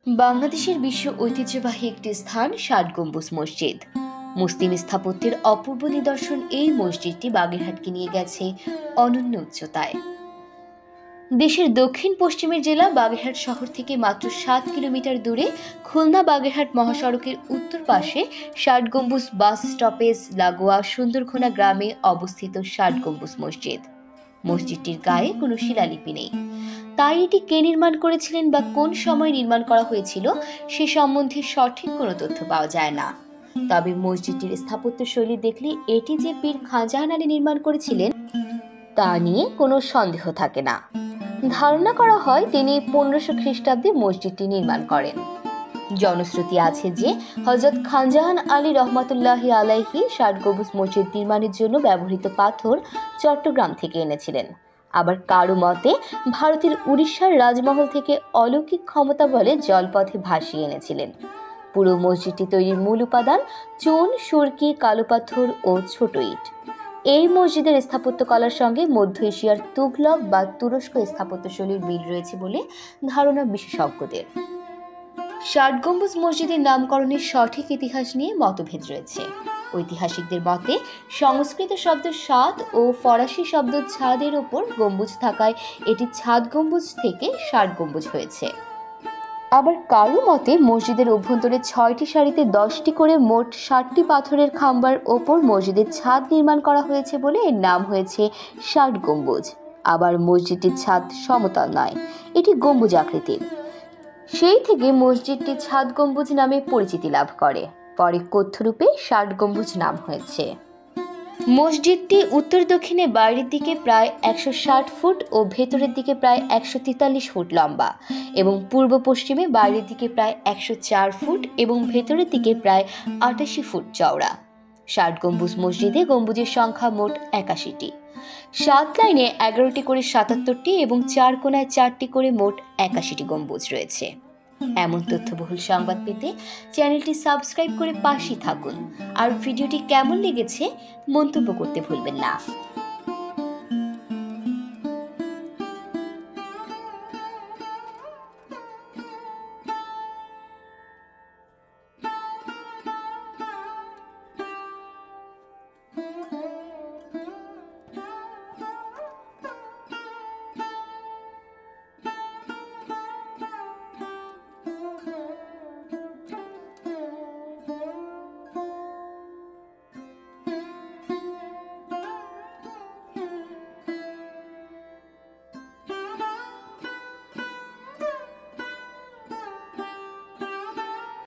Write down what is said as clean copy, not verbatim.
বাংলাদেশের বিশ্ব ঐতিহ্যবাহী একটি স্থান ষাট গম্বুজ মসজিদ। মুসলিম স্থাপত্যের অপূর্ব নিদর্শন এই মসজিদটি বাগেরহাটকে নিয়ে গেছে অনন্য উচ্চতায়। দেশের দক্ষিণ পশ্চিমের জেলা বাগেরহাট শহর থেকে মাত্র 7 কিলোমিটার দূরে খুলনা বাগেরহাট মহাসড়কের উত্তর পাশে ষাট গম্বুজ বাস স্টপেজ লাগোয়া সুন্দরঘোনা গ্রামে অবস্থিত ষাট গম্বুজ মসজিদ। মসজিদটির গায়ে কোনো শিলালিপি নেই, তাই এটি কে নির্মাণ করেছিলেন বা কোন সময় নির্মাণ করা হয়েছিল সে সম্বন্ধে সঠিক কোনো তথ্য পাওয়া যায় না। তবে মসজিদটির স্থাপত্য শৈলী দেখলে এটি যে পীর খানজাহান আলী নির্মাণ করেছিলেন তা নিয়ে কোনো সন্দেহ থাকে না। ধারণা করা হয় তিনি 1500 খ্রিস্টাব্দে মসজিদটি নির্মাণ করেন। জনশ্রুতি আছে যে হযরত খানজাহান আলী রহমাতুল্লাহি আলাইহি ষাট গম্বুজ মসজিদ নির্মাণের জন্য ব্যবহৃত পাথর চট্টগ্রাম থেকে এনেছিলেন। আবার কারো মতে ভারতের উড়িষ্যার রাজমহল থেকে অলৌকিক ক্ষমতা বলে জলপথে ভাসিয়ে এনেছিলেন। পুরো মসজিদটি তৈরির মূল উপাদান চুন, সুরকি, কালো পাথর ও ছোট ইট। এই মসজিদের স্থাপত্যকলার সঙ্গে মধ্য এশিয়ার তুগলক বা তুরস্ক স্থাপত্যশৈলীর মিল রয়েছে বলে ধারণা বিশেষজ্ঞদের। ষাট গম্বুজ মসজিদের নামকরণের সঠিক ইতিহাস নিয়ে মতভেদ রয়েছে। ঐতিহাসিকদের মতে সংস্কৃত শব্দ সাদ ও ফরাসি শব্দ ছাদের ওপর গম্বুজ থাকায় এটি ছাদ গম্বুজ থেকে ষাট গম্বুজ হয়েছে। আবার কারো মতে মসজিদের অভ্যন্তরে 6টি সারিতে 10টি করে মোট 60টি পাথরের খাম্বার ওপর মসজিদের ছাদ নির্মাণ করা হয়েছে বলে এর নাম হয়েছে ষাট গম্বুজ। আবার মসজিদটির ছাদ সমতল নয়, এটি গম্বুজ আকৃতির। সেই থেকে মসজিদটি ছাদ গম্বুজ নামে পরিচিতি লাভ করে। পরে কথ্যরূপে ষাট গম্বুজ নাম হয়েছে। মসজিদটি উত্তর দক্ষিণে বাইরের দিকে প্রায় 160 ফুট ও ভেতরের দিকে প্রায় 143 ফুট লম্বা এবং পূর্ব পশ্চিমে বাইরের দিকে প্রায় 104 ফুট এবং ভেতরের দিকে প্রায় 88 ফুট চওড়া। ষাট গম্বুজ মসজিদে গম্বুজের সংখ্যা মোট 81টি। 7 লাইনে 11টি করে 77টি এবং 4 কোণায় 4টি করে মোট 81টি গম্বুজ রয়েছে। এমন তথ্যবহুল সংবাদ পেতে চ্যানেলটি সাবস্ক্রাইব করে পাশেই থাকুন। আর ভিডিওটি কেমন লেগেছে মন্তব্য করতে ভুলবেন না।